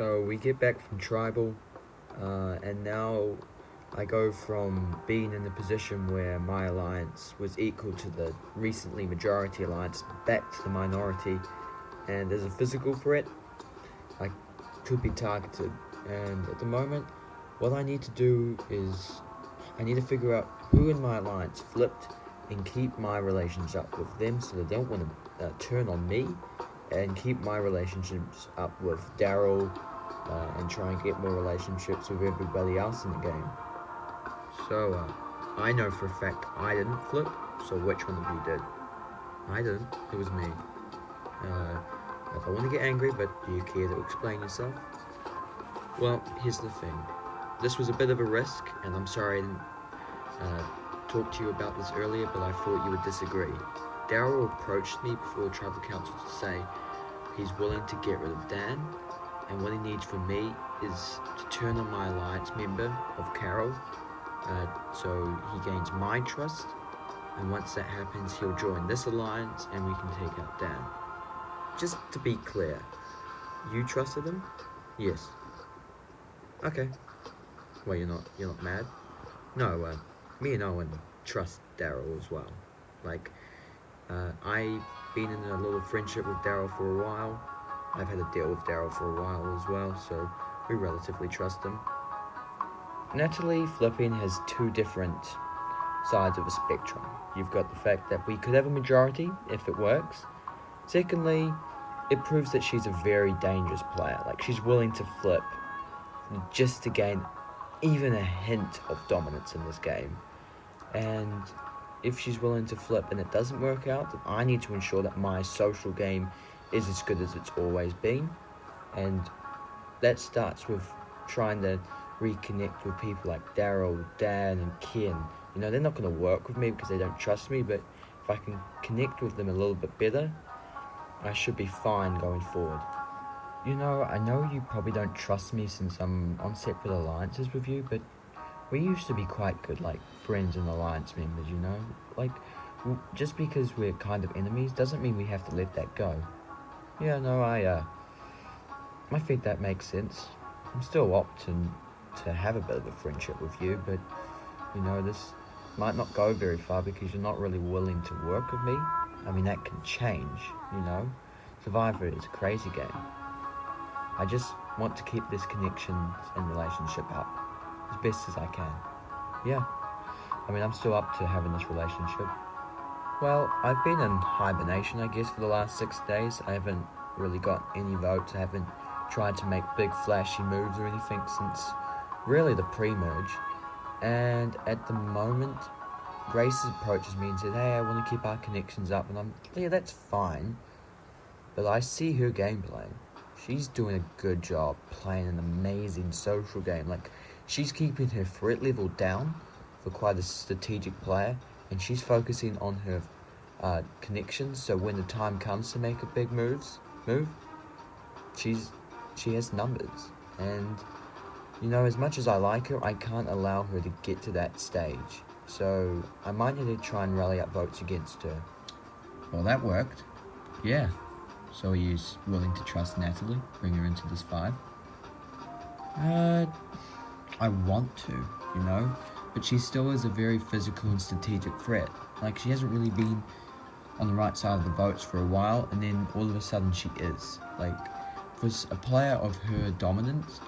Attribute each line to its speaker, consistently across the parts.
Speaker 1: So we get back from tribal, and now I go from being in a position where my alliance was equal to the recently majority alliance back to the minority, and as a physical threat, I could be targeted. And at the moment, what I need to do is I need to figure out who in my alliance flipped and keep my relations up with them so they don't want to turn on me, and keep my relationships up with Daryl, and try and get more relationships with everybody else in the game. So I know for a fact I didn't flip, so which one of you did? I didn't, it was me. I don't want to get angry, but do you care to explain yourself? Well, here's the thing. This was a bit of a risk, and I'm sorry I didn't talk to you about this earlier, but I thought you would disagree. Daryl approached me before the tribal council to say he's willing to get rid of Dan, and what he needs from me is to turn on my alliance member of Carol, so he gains my trust, and once that happens he'll join this alliance and we can take out Dan. Just to be clear, you trusted him? Yes. Okay. Well, you're not mad? No, me and Owen trust Daryl as well. Like, I've been in a little friendship with Daryl for a while. I've had a deal with Daryl for a while as well, so we relatively trust him. Natalie flipping has two different sides of a spectrum. You've got the fact that we could have a majority if it works. Secondly, it proves that she's a very dangerous player. Like, she's willing to flip just to gain even a hint of dominance in this game. And if she's willing to flip and it doesn't work out, then I need to ensure that my social game is as good as it's always been. And that starts with trying to reconnect with people like Daryl, Dan, and Ken. You know, they're not going to work with me because they don't trust me, but if I can connect with them a little bit better, I should be fine going forward. You know, I know you probably don't trust me since I'm on separate alliances with you, but we used to be quite good, like, friends and alliance members, you know? Like, just because we're kind of enemies doesn't mean we have to let that go. Yeah, no, I think that makes sense. I'm still opting to have a bit of a friendship with you, but, you know, this might not go very far because you're not really willing to work with me. I mean, that can change, you know? Survivor is a crazy game. I just want to keep this connection and relationship up as best as I can. Yeah, I mean, I'm still up to having this relationship. Well, I've been in hibernation, I guess, for the last 6 days. I haven't really got any votes. I haven't tried to make big flashy moves or anything since really the pre-merge. And at the moment, Grace approaches me and said, hey, I want to keep our connections up. And yeah, that's fine. But I see her game playing. She's doing a good job playing an amazing social game. Like, she's keeping her threat level down for quite a strategic player, and she's focusing on her connections, so when the time comes to make a big move, she has numbers. And, you know, as much as I like her, I can't allow her to get to that stage. So I might need to try and rally up votes against her. Well, that worked. Yeah. So are you willing to trust Natalie? Bring her into this 5? I want to, you know? But she still is a very physical and strategic threat. Like, she hasn't really been on the right side of the votes for a while, and then all of a sudden she is. Like, for a player of her dominance,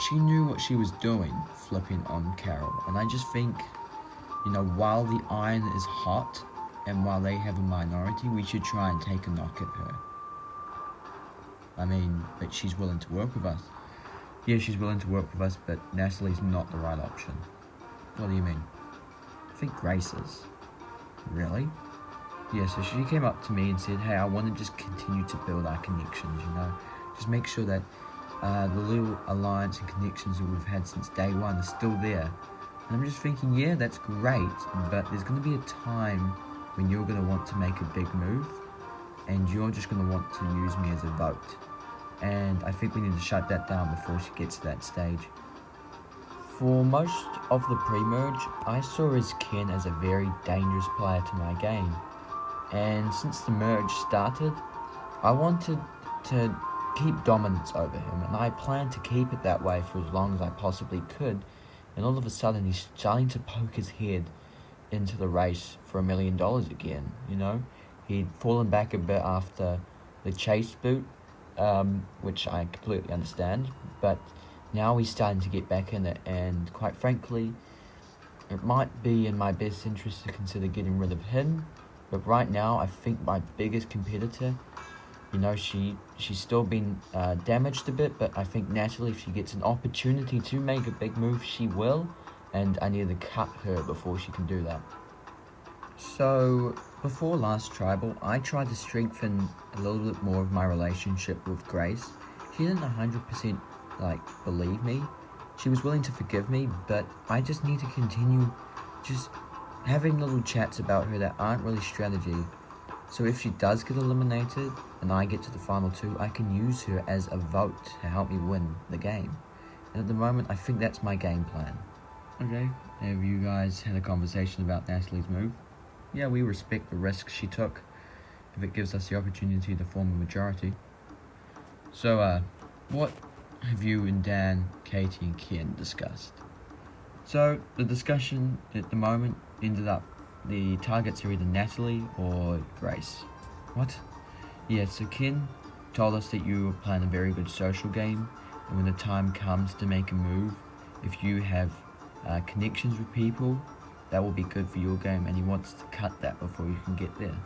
Speaker 1: she knew what she was doing, flipping on Carol. And I just think, you know, while the iron is hot, and while they have a minority, we should try and take a knock at her. I mean, but she's willing to work with us. Yeah, she's willing to work with us, but Natalie's not the right option. What do you mean? I think Grace is. Really? Yeah, so she came up to me and said, hey, I want to just continue to build our connections, you know? Just make sure that the little alliance and connections that we've had since day one are still there. And I'm just thinking, yeah, that's great, but there's going to be a time when you're going to want to make a big move, and you're just going to want to use me as a vote. And I think we need to shut that down before she gets to that stage. For most of the pre-merge, I saw as Ken as a very dangerous player to my game. And since the merge started, I wanted to keep dominance over him, and I planned to keep it that way for as long as I possibly could. And all of a sudden, he's starting to poke his head into the race for $1 million again. He'd fallen back a bit after the chase boot, which I completely understand, but now he's starting to get back in it, and quite frankly, it might be in my best interest to consider getting rid of him. But right now, I think my biggest competitor, she's still been damaged a bit, but I think Natalie, if she gets an opportunity to make a big move, she will, and I need to cut her before she can do that. So, before last tribal, I tried to strengthen a little bit more of my relationship with Grace. She didn't 100% believe me. She was willing to forgive me, but I just need to continue just having little chats about her that aren't really strategy. So if she does get eliminated and I get to the final two, I can use her as a vote to help me win the game. And at the moment, I think that's my game plan. Okay, have you guys had a conversation about Natalie's move? Yeah, we respect the risks she took if it gives us the opportunity to form a majority. So, what have you and Dan, Katie, and Ken discussed? So, the discussion at the moment ended up the targets are either Natalie or Grace. What? Yeah, so Ken told us that you were playing a very good social game, and when the time comes to make a move, if you have connections with people, that will be good for your game, and he wants to cut that before you can get there.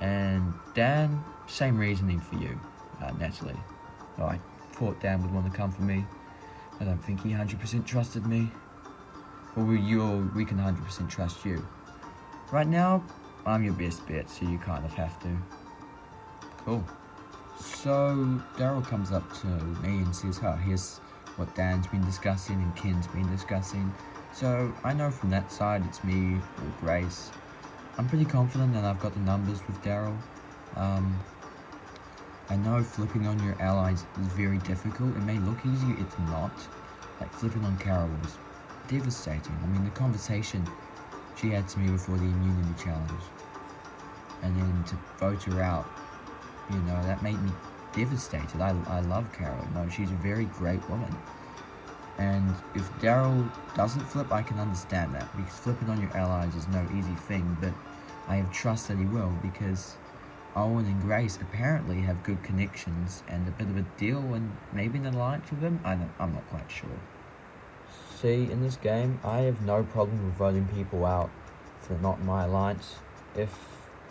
Speaker 1: And Dan, same reasoning for you, Natalie. Oh, I thought Dan would want to come for me. I don't think he 100% trusted me. Or we can 100% trust you. Right now, I'm your best bet, so you kind of have to. Cool. So, Daryl comes up to me and says, here's what Dan's been discussing and Ken's been discussing. So, I know from that side it's me or Grace. I'm pretty confident that I've got the numbers with Daryl. I know flipping on your allies is very difficult. It may look easy, it's not. Like flipping on Carol was devastating. I mean, the conversation she had to me before the immunity challenge, and then to vote her out, that made me devastated. I love Carol. She's a very great woman. And if Daryl doesn't flip, I can understand that, because flipping on your allies is no easy thing, but I have trust that he will, because Owen and Grace apparently have good connections and a bit of a deal, and maybe an alliance with them. I'm not quite sure. See, in this game, I have no problem with voting people out if they're not in my alliance. If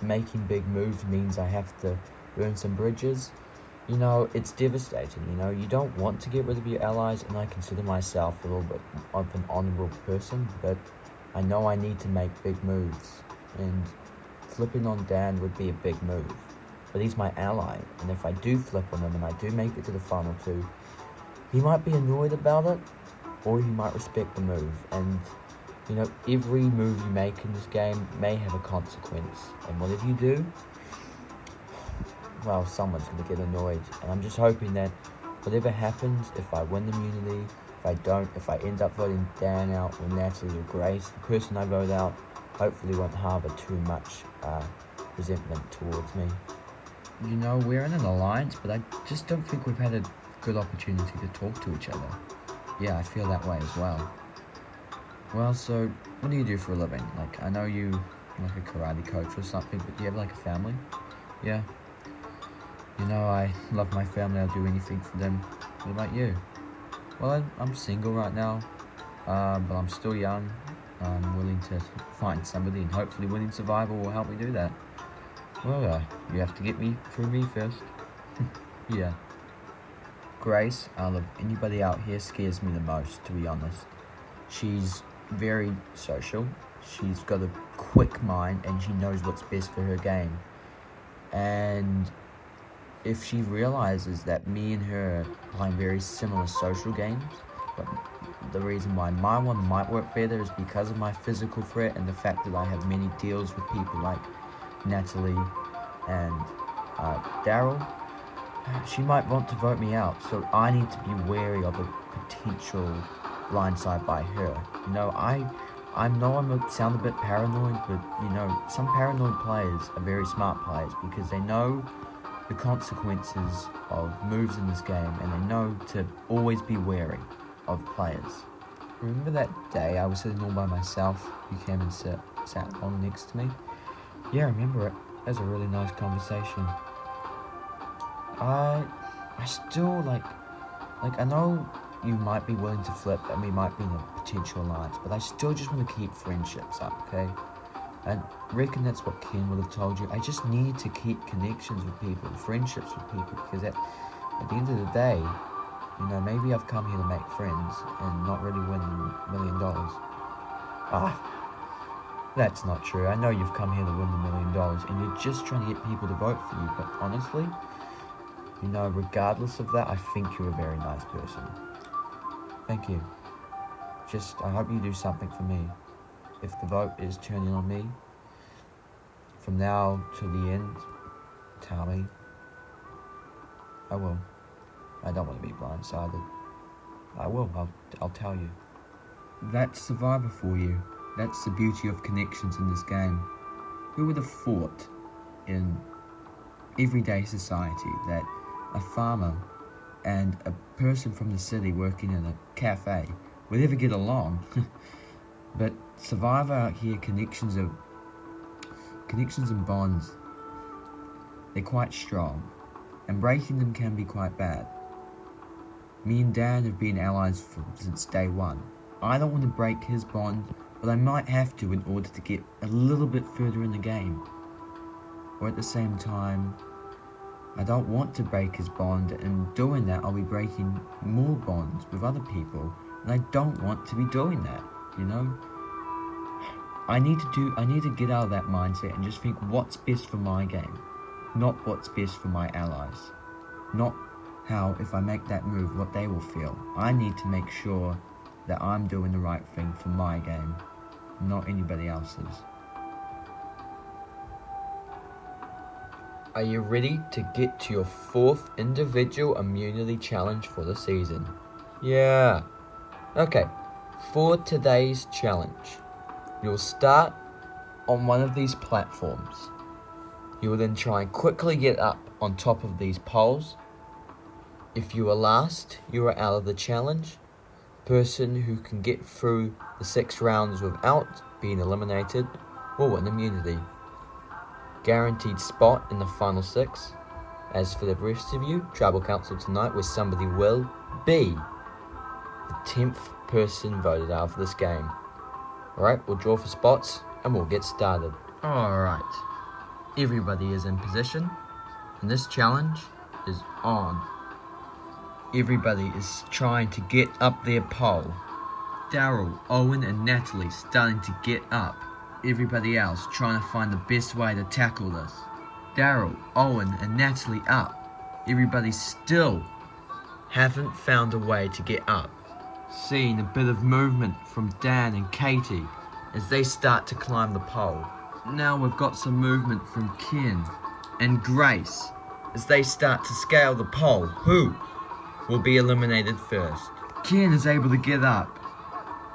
Speaker 1: making big moves means I have to burn some bridges, it's devastating. You don't want to get rid of your allies, and I consider myself a little bit of an honourable person, but I know I need to make big moves, and flipping on Dan would be a big move. But he's my ally, and if I do flip on him and I do make it to the final two, he might be annoyed about it, or he might respect the move. And every move you make in this game may have a consequence, and whatever you do, well, someone's going to get annoyed. And I'm just hoping that whatever happens, if I win immunity, if I don't, if I end up voting Dan out or Natalie or Grace, the person I vote out hopefully won't harbour too much resentment towards me. We're in an alliance, but I just don't think we've had a good opportunity to talk to each other. Yeah, I feel that way as well. Well, so, what do you do for a living? I know you're a karate coach or something, but do you have a family? Yeah. I love my family, I'll do anything for them. What about you? Well, I'm single right now, but I'm still young. I'm willing to find somebody, and hopefully winning survival will help me do that. Well, you have to get me through me first. Yeah. Grace, out of anybody out here, scares me the most, to be honest. She's very social. She's got a quick mind, and she knows what's best for her game. And if she realizes that me and her are playing very similar social games, but the reason why my one might work better is because of my physical threat and the fact that I have many deals with people like Natalie and Daryl, she might want to vote me out, so I need to be wary of a potential blindside by her. I know I sound a bit paranoid, but some paranoid players are very smart players, because they know the consequences of moves in this game, and they know to always be wary of players. Remember that day I was sitting all by myself? You came and sat on next to me? Yeah, I remember it. It was a really nice conversation. I still like I know you might be willing to flip and we might be in a potential alliance, but I still just want to keep friendships up, okay? I reckon that's what Ken would have told you. I just need to keep connections with people, friendships with people, because at the end of the day, you know, maybe I've come here to make friends and not really win $1 million. That's not true. I know you've come here to win the $1 million and you're just trying to get people to vote for you, but honestly, you know, regardless of that, I think you're a very nice person. Thank you. I hope you do something for me. If the vote is turning on me, from now to the end, tell me. I will. I don't want to be blindsided. I will. I'll tell you. That's Survivor for you. That's the beauty of connections in this game. Who would have thought in everyday society that a farmer and a person from the city working in a cafe would ever get along? But Survivor out here, connections and bonds, they're quite strong, and breaking them can be quite bad. Me and Dan have been allies since day one. I don't want to break his bond, but I might have to in order to get a little bit further in the game. Or at the same time, I don't want to break his bond, and doing that I'll be breaking more bonds with other people, and I don't want to be doing that, you know? I need to get out of that mindset and just think what's best for my game, not what's best for my allies. Not how, if I make that move, what they will feel. I need to make sure that I'm doing the right thing for my game, not anybody else's. Are you ready to get to your 4th individual immunity challenge for the season? Yeah. Okay, for today's challenge, you'll start on one of these platforms. You will then try and quickly get up on top of these poles. If you are last, you are out of the challenge. Person who can get through the 6 rounds without being eliminated will win immunity. Guaranteed spot in the final 6. As for the rest of you, Tribal Council tonight, where somebody will be the 10th person voted out of this game. Alright, we'll draw for spots and we'll get started. Alright, everybody is in position and this challenge is on. Everybody is trying to get up their pole. Daryl, Owen and Natalie starting to get up. Everybody else trying to find the best way to tackle this. Daryl, Owen and Natalie up. Everybody still haven't found a way to get up. Seeing a bit of movement from Dan and Katie as they start to climb the pole. Now we've got some movement from Ken and Grace as they start to scale the pole. Who will be eliminated first? Ken is able to get up.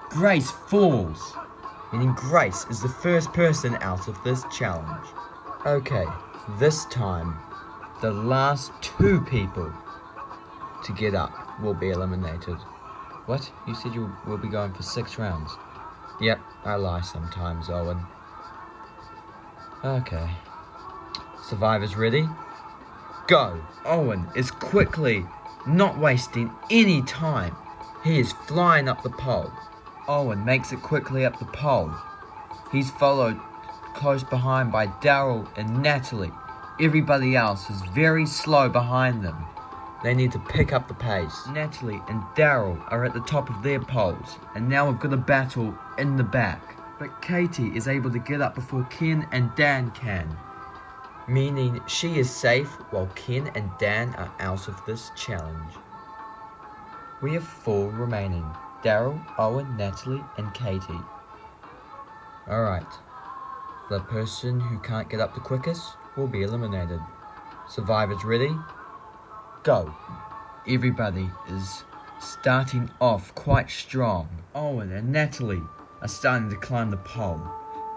Speaker 1: Grace falls, meaning Grace is the first person out of this challenge. Okay, this time the last 2 people to get up will be eliminated. What? You said you will be going for 6 rounds. Yep, I lie sometimes, Owen. Okay. Survivors ready? Go! Owen is quickly, not wasting any time. He is flying up the pole. Owen makes it quickly up the pole. He's followed close behind by Daryl and Natalie. Everybody else is very slow behind them. They need to pick up the pace. Natalie and Daryl are at the top of their poles, and now we've got a battle in the back. But Katie is able to get up before Ken and Dan can, meaning she is safe while Ken and Dan are out of this challenge. We have 4 remaining: Daryl, Owen, Natalie, and Katie. Alright, the person who can't get up the quickest will be eliminated. Survivors ready? Go. Everybody is starting off quite strong. Owen and Natalie are starting to climb the pole.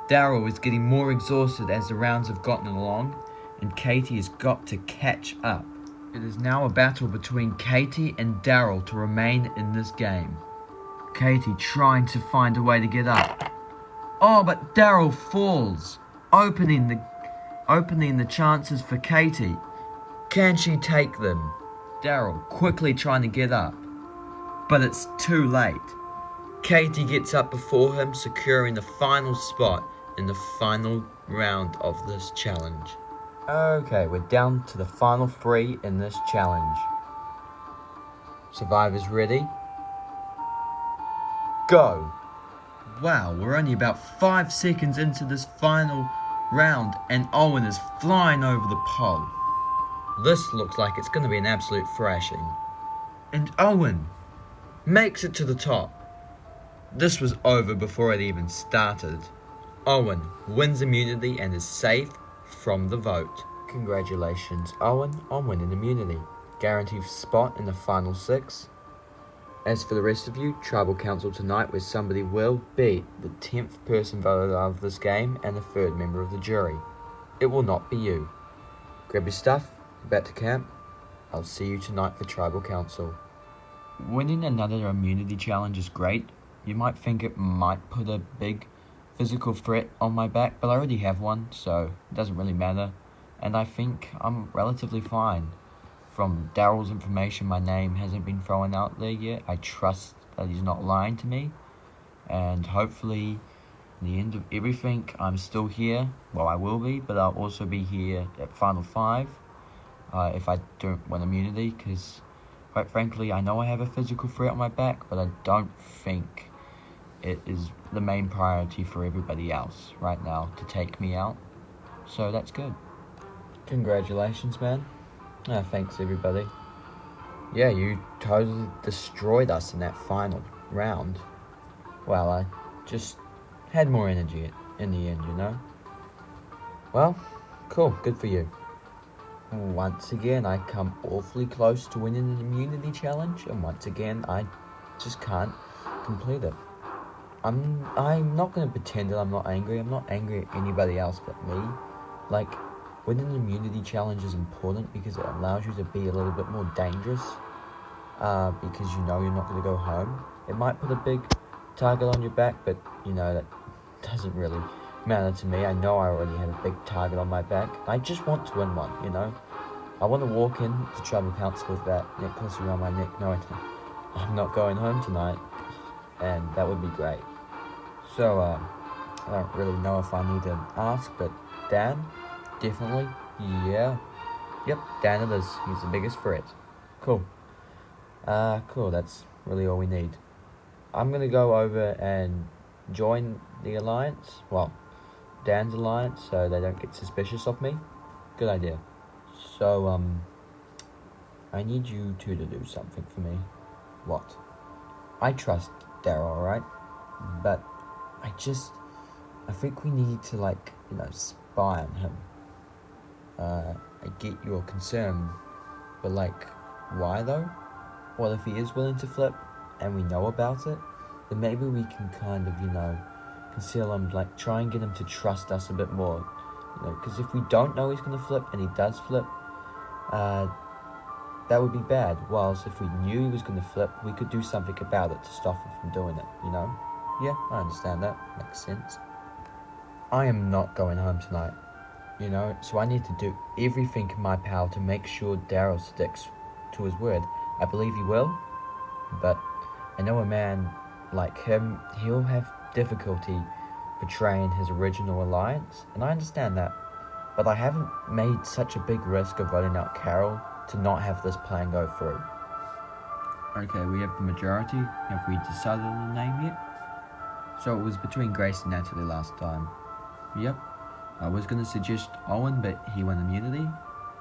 Speaker 1: Daryl is getting more exhausted as the rounds have gotten along, and Katie has got to catch up. It is now a battle between Katie and Daryl to remain in this game. Katie trying to find a way to get up. Oh, but Daryl falls, opening the chances for Katie. Can she take them? Daryl quickly trying to get up, but it's too late. Katie gets up before him, securing the final spot in the final round of this challenge. Okay, we're down to the final 3 in this challenge. Survivors ready? Go! Wow, we're only about 5 seconds into this final round and Owen is flying over the pole. This looks like it's going to be an absolute thrashing. And Owen makes it to the top. This was over before it even started. Owen wins immunity and is safe from the vote. Congratulations, Owen, on winning immunity. Guaranteed spot in the final 6. As for the rest of you, Tribal Council tonight where somebody will be the 10th person voted out of this game and the 3rd member of the jury. It will not be you. Grab your stuff, back to camp. I'll see you tonight for Tribal Council. Winning another immunity challenge is great. You might think it might put a big physical threat on my back, but I already have one, so it doesn't really matter. And I think I'm relatively fine. From Daryl's information, my name hasn't been thrown out there yet. I trust that he's not lying to me. And hopefully, in the end of everything, I'm still here. Well, I will be, but I'll also be here at Final 5 if I don't win immunity, because quite frankly, I know I have a physical threat on my back, but I don't think it is the main priority for everybody else right now to take me out. So that's good. Congratulations, man. Thanks, everybody. Yeah, you totally destroyed us in that final round. Well, I just had more energy in the end, you know? Well, cool, good for you. Once again, I come awfully close to winning an immunity challenge, and once again, I just can't complete it. I'm not going to pretend that I'm not angry. I'm not angry at anybody else but me. Like, winning an immunity challenge is important because it allows you to be a little bit more dangerous. Because you know you're not going to go home. It might put a big target on your back, but you know that doesn't really matter to me. I know I already have a big target on my back. I just want to win one, you know. I want to walk in to Tribal Council with that necklace around my neck knowing I'm not going home tonight, and that would be great. So, I don't really know if I need to ask, but Dan, definitely, yeah. Yep, Dan it is. He's the biggest threat. Cool. Cool, that's really all we need. I'm gonna go over and join the alliance. Well, Dan's alliance, so they don't get suspicious of me. Good idea. So, I need you two to do something for me. What? I trust Daryl, alright? But I think we need to, like, you know, spy on him. I get your concern, but, like, why though? Well, if he is willing to flip, and we know about it, then maybe we can kind of, you know, conceal him, like, try and get him to trust us a bit more. You know, because if we don't know he's going to flip, and he does flip, that would be bad. Whilst if we knew he was going to flip, we could do something about it to stop him from doing it, you know? Yeah, I understand that. Makes sense. I am not going home tonight, you know? So I need to do everything in my power to make sure Daryl sticks to his word. I believe he will, but I know a man like him, he'll have difficulty betraying his original alliance, and I understand that. But I haven't made such a big risk of voting out Carol to not have this plan go through. Okay, we have the majority. Have we decided on the name yet? So it was between Grace and Natalie last time. Yep. I was going to suggest Owen, but he won immunity.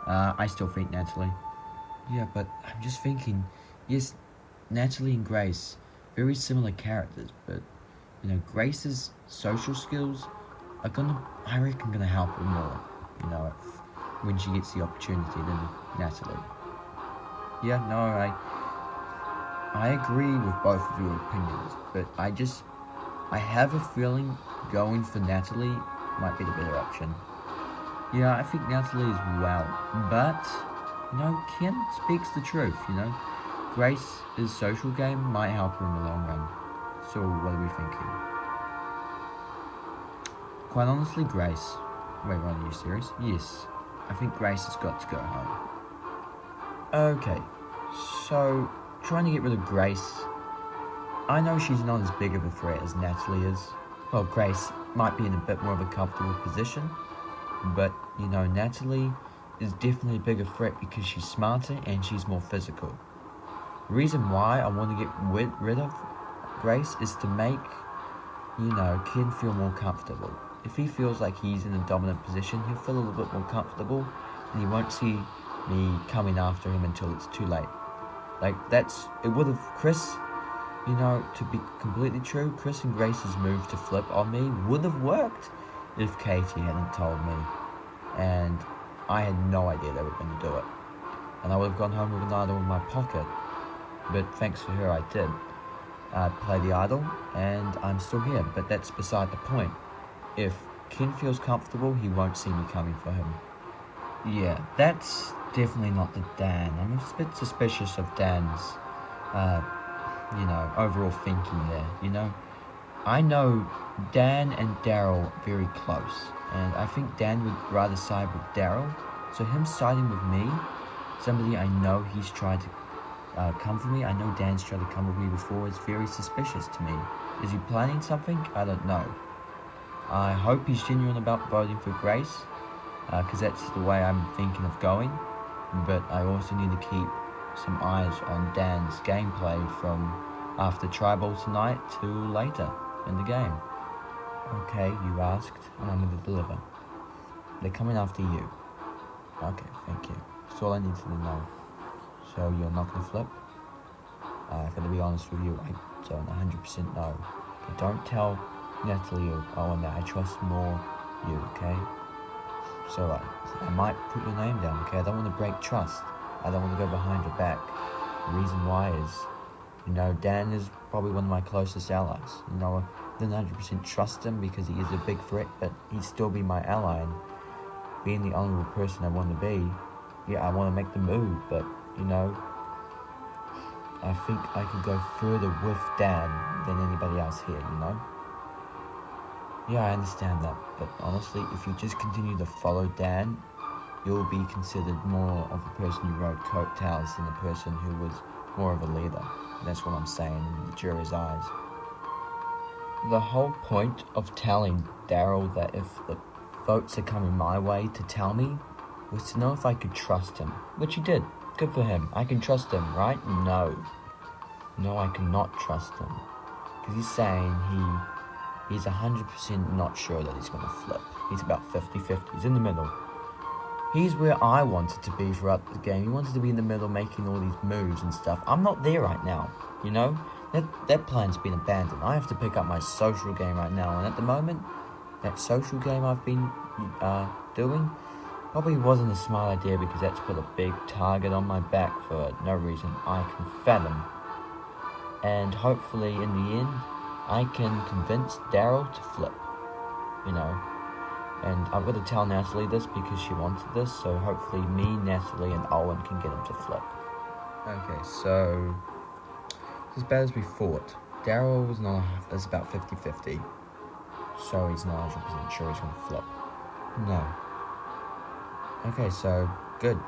Speaker 1: I still think Natalie. Yeah, but I'm just thinking, yes, Natalie and Grace, very similar characters, but, you know, Grace's social skills are I reckon, gonna help her more, you know, when she gets the opportunity than Natalie. Yeah, no, I agree with both of your opinions, but I have a feeling going for Natalie might be the better option. Yeah, I think Natalie as well. But, Ken speaks the truth, Grace's social game might help her in the long run. So, what are we thinking? Quite honestly, Grace. Wait, Ron, are you serious? Yes. I think Grace has got to go home. Okay, so trying to get rid of Grace. I know she's not as big of a threat as Natalie is. Well, Grace might be in a bit more of a comfortable position, but Natalie is definitely a bigger threat because she's smarter and she's more physical. The reason why I want to get rid of Grace is to make, Ken feel more comfortable. If he feels like he's in a dominant position, he'll feel a little bit more comfortable and he won't see me coming after him until it's too late. It would have, Chris, to be completely true, Chris and Grace's move to flip on me would have worked if Katie hadn't told me. And I had no idea they were going to do it. And I would have gone home with an idol in my pocket. But thanks to her, I did play the idol, and I'm still here. But that's beside the point. If Ken feels comfortable, he won't see me coming for him. Yeah, that's definitely not the Dan. I'm a bit suspicious of Dan's, overall thinking there, I know Dan and Daryl very close, and I think Dan would rather side with Daryl, so him siding with me, somebody I know he's tried to come for me, I know Dan's tried to come with me before, is very suspicious to me. Is he planning something? I don't know. I hope he's genuine about voting for Grace, because that's the way I'm thinking of going, but I also need to keep some eyes on Dan's gameplay from after Tribal tonight to later in the game. Okay, you asked, and I'm going to deliver. They're coming after you. Okay, thank you. That's all I need to know. So you're not going to flip? I've got to be honest with you, I don't 100% know. Okay, don't tell Natalie or Owen that I trust more you, okay? So I might put your name down, okay? I don't want to break trust. I don't want to go behind your back. The reason why is, Dan is probably one of my closest allies. I don't 100% trust him because he is a big threat, but he'd still be my ally. And being the honourable person I want to be, yeah, I want to make the move, but, I think I could go further with Dan than anybody else here, Yeah, I understand that, but honestly, if you just continue to follow Dan, you'll be considered more of a person who rode coattails than a person who was more of a leader. That's what I'm saying in the jury's eyes. The whole point of telling Daryl that if the votes are coming my way to tell me was to know if I could trust him, which he did. Good for him. I can trust him, right? No, I cannot trust him, because he's saying he's 100% not sure that he's going to flip. He's about 50-50. He's in the middle. He's where I wanted to be throughout the game. He wanted to be in the middle making all these moves and stuff. I'm not there right now, That plan's been abandoned. I have to pick up my social game right now. And at the moment, that social game I've been doing probably wasn't a smart idea, because that's put a big target on my back for no reason I can fathom. And hopefully, in the end, I can convince Daryl to flip, And I've got to tell Natalie this because she wanted this, so hopefully me, Natalie, and Owen can get him to flip. Okay, so as bad as we thought, Daryl was about 50-50, so he's not 100% sure he's going to flip. No. Okay, so good.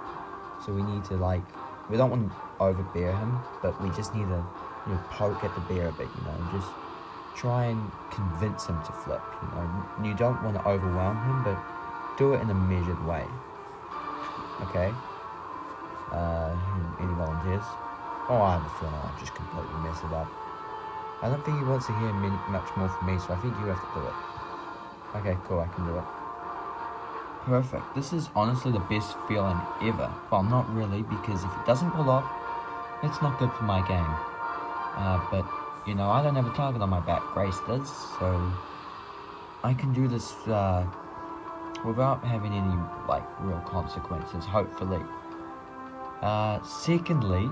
Speaker 1: So we need to we don't want to overbear him, but we just need to poke at the bear a bit, just try and convince him to flip, You don't want to overwhelm him, but do it in a measured way. Okay? Any volunteers? Oh, I have a feeling I'll just completely mess it up. I don't think he wants to hear much more from me, so I think you have to do it. Okay, cool, I can do it. Perfect. This is honestly the best feeling ever. Well, not really, because if it doesn't pull off, it's not good for my game. But, I don't have a target on my back. Grace does, so I can do this without having any, real consequences, hopefully. Secondly,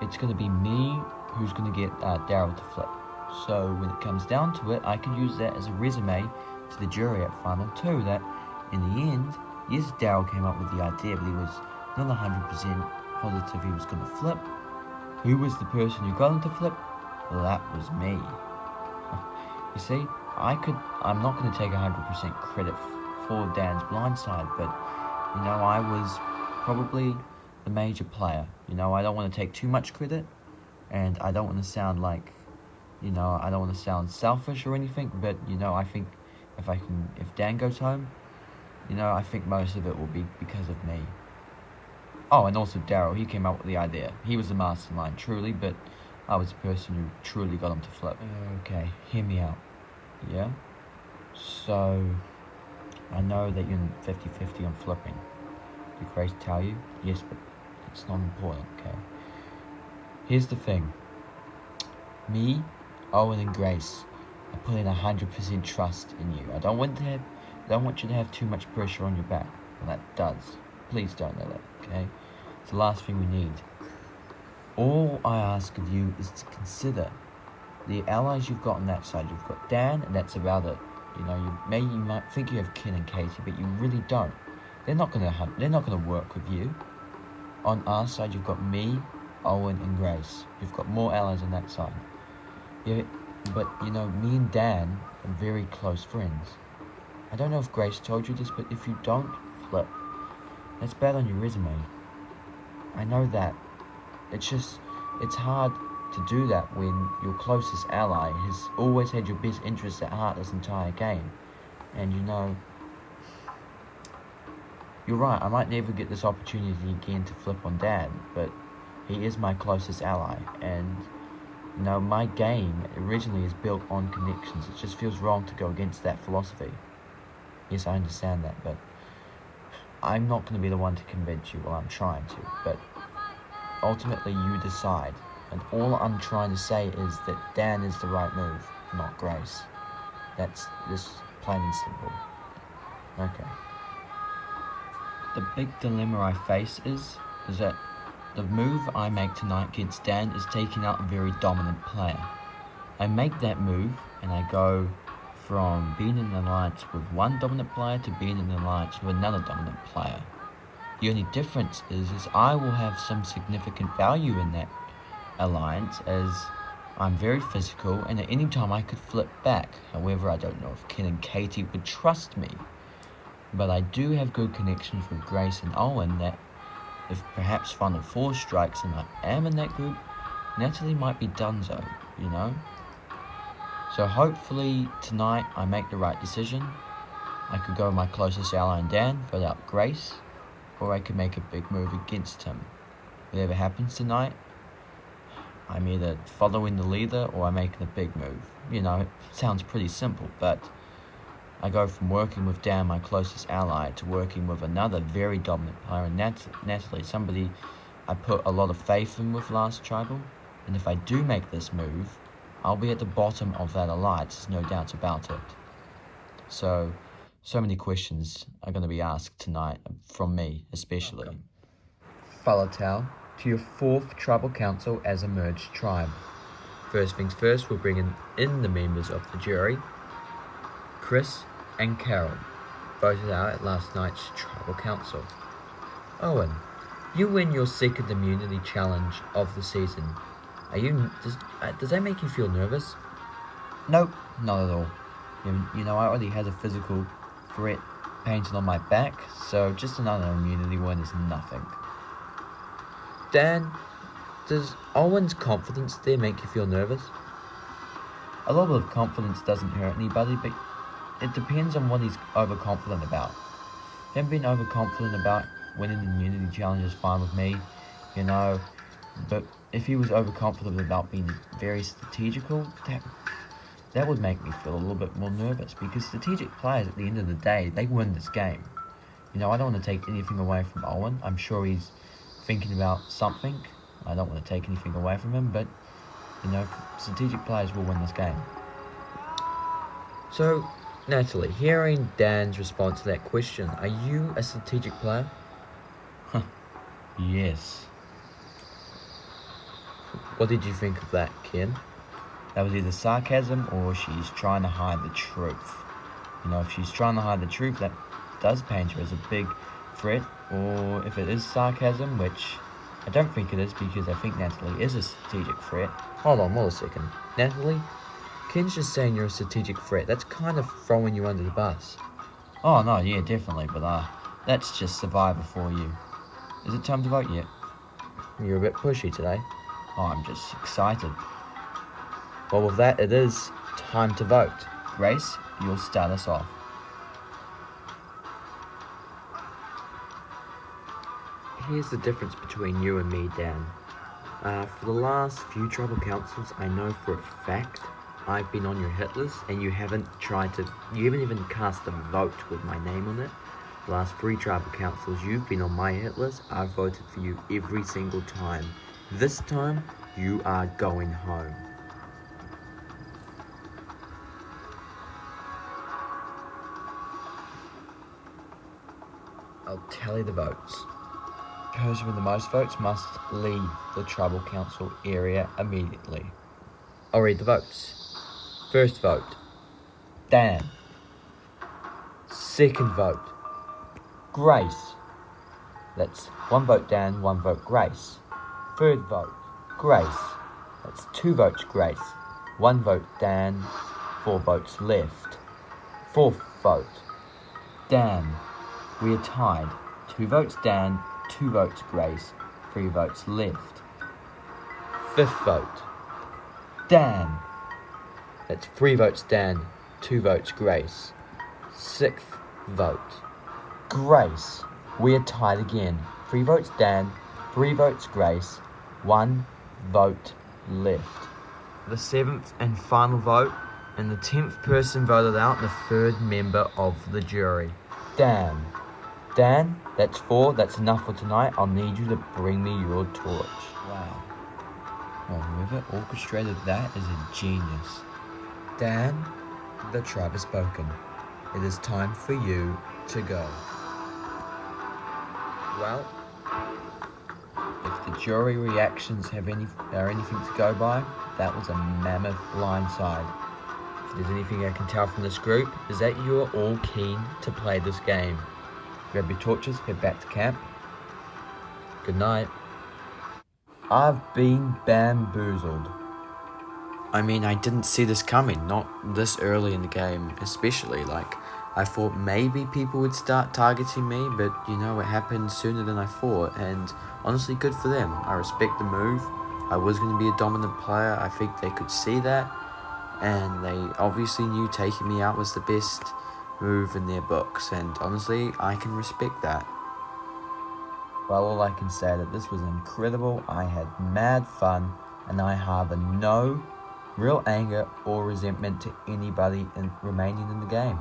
Speaker 1: it's going to be me who's going to get Daryl to flip. So when it comes down to it, I can use that as a resume to the jury at Final 2, that in the end, Yes, Daryl came up with the idea, but he was not 100% positive he was going to flip. Who was the person who got him to flip? Well, that was me. You see, I'm not going to take 100% credit for Dan's blindside, but, I was probably the major player. I don't want to take too much credit, and I don't want to sound like, I don't want to sound selfish or anything, but, I think if Dan goes home, I think most of it will be because of me. Oh, and also Daryl, he came up with the idea. He was the mastermind, truly, but I was the person who truly got him to flip. Okay, hear me out. Yeah? So, I know that you're 50-50 on flipping. Did Grace tell you? Yes, but it's not important, okay? Here's the thing. Me, Owen, and Grace are putting 100% trust in you. I don't want you to have too much pressure on your back. Well, that does. Please don't let it, okay? It's the last thing we need. All I ask of you is to consider the allies you've got on that side. You've got Dan, and that's about it. You might think you have Ken and Katie, but you really don't. They're not gonna work with you. On our side, you've got me, Owen, and Grace. You've got more allies on that side. Yeah, but me and Dan are very close friends. I don't know if Grace told you this, but if you don't flip, that's bad on your resume. I know that. It's hard to do that when your closest ally has always had your best interests at heart this entire game. And you're right, I might never get this opportunity again to flip on Dan, but he is my closest ally, and my game originally is built on connections. It just feels wrong to go against that philosophy. Yes, I understand that, but I'm not going to be the one to convince you. Well, I'm trying to, but ultimately you decide. And all I'm trying to say is that Dan is the right move, not Grace. That's just plain and simple. Okay. The big dilemma I face is that the move I make tonight against Dan is taking out a very dominant player. I make that move and I go from being in an alliance with one dominant player to being in an alliance with another dominant player. The only difference is I will have some significant value in that alliance, as I'm very physical and at any time I could flip back. However, I don't know if Ken and Katie would trust me, but I do have good connections with Grace and Owen that if perhaps Final Four strikes and I am in that group, Natalie might be donezo, So hopefully tonight I make the right decision. I could go with my closest ally in Dan, vote out Grace, or I could make a big move against him. Whatever happens tonight, I'm either following the leader or I'm making a big move. It sounds pretty simple, but I go from working with Dan, my closest ally, to working with another very dominant player, Natalie, somebody I put a lot of faith in with last Tribal. And if I do make this move, I'll be at the bottom of that alliance, there's no doubt about it. So many questions are going to be asked tonight, from me especially. Welcome, Falatau, to your 4th Tribal Council as a merged tribe. First things first, we'll bring in the members of the jury. Chris and Carol voted out at last night's Tribal Council. Owen, you win your 2nd immunity challenge of the season. Does that make you feel nervous? Nope, not at all. I already had a physical threat painted on my back, so just another immunity win is nothing. Dan, does Owen's confidence there make you feel nervous? A little bit of confidence doesn't hurt anybody, but it depends on what he's overconfident about. Him being overconfident about winning the immunity challenge is fine with me, but if he was overconfident about being very strategical, that would make me feel a little bit more nervous, because strategic players at the end of the day, they win this game. I don't want to take anything away from Owen. I'm sure he's thinking about something. I don't want to take anything away from him, but strategic players will win this game. So, Natalie, hearing Dan's response to that question, are you a strategic player? Yes. What did you think of that, Ken? That was either sarcasm or she's trying to hide the truth. If she's trying to hide the truth, that does paint her as a big threat, or if it is sarcasm, which I don't think it is because I think Natalie is a strategic threat. Hold on, wait a second. Natalie? Ken's just saying you're a strategic threat. That's kind of throwing you under the bus. Oh, no, yeah, definitely, but that's just Survivor for you. Is it time to vote yet? You're a bit pushy today. Oh, I'm just excited. Well, with that, it is time to vote. Grace, you'll start us off. Here's the difference between you and me, Dan. For the last few tribal councils, I know for a fact I've been on your hit list, and you haven't even cast a vote with my name on it. The last 3 tribal councils, you've been on my hit list. I've voted for you every single time. This time, you are going home. I'll tally the votes. The person with the most votes must leave the tribal council area immediately. I'll read the votes. First vote, Dan. Second vote, Grace. That's 1 vote Dan, 1 vote Grace. Third vote, Grace. That's 2 votes Grace, 1 vote Dan, 4 votes left. Fourth vote, Dan. We are tied. 2 votes Dan, 2 votes Grace, 3 votes left. Fifth vote, Dan. That's 3 votes Dan, 2 votes Grace. Sixth vote, Grace. We are tied again. 3 votes Dan, 3 votes Grace, 1 vote left. The 7th and final vote, and the 10th person voted out, the 3rd member of the jury, Dan. Dan, that's 4. That's enough for tonight. I'll need you to bring me your torch. Wow. Well, whoever orchestrated that is a genius. Dan, the tribe has spoken. It is time for you to go. Well, if the jury reactions are anything to go by, that was a mammoth blindside. If there's anything I can tell from this group, is that you are all keen to play this game. Grab your torches, head back to camp. Good night. I've been bamboozled. I mean, I didn't see this coming, not this early in the game, especially. I thought maybe people would start targeting me, but it happened sooner than I thought, and honestly, good for them. I respect the move. I was going to be a dominant player. I think they could see that, and they obviously knew taking me out was the best move in their books, and honestly, I can respect that. Well, all I can say that this was incredible. I had mad fun, and I harbor no real anger or resentment to anybody remaining in the game.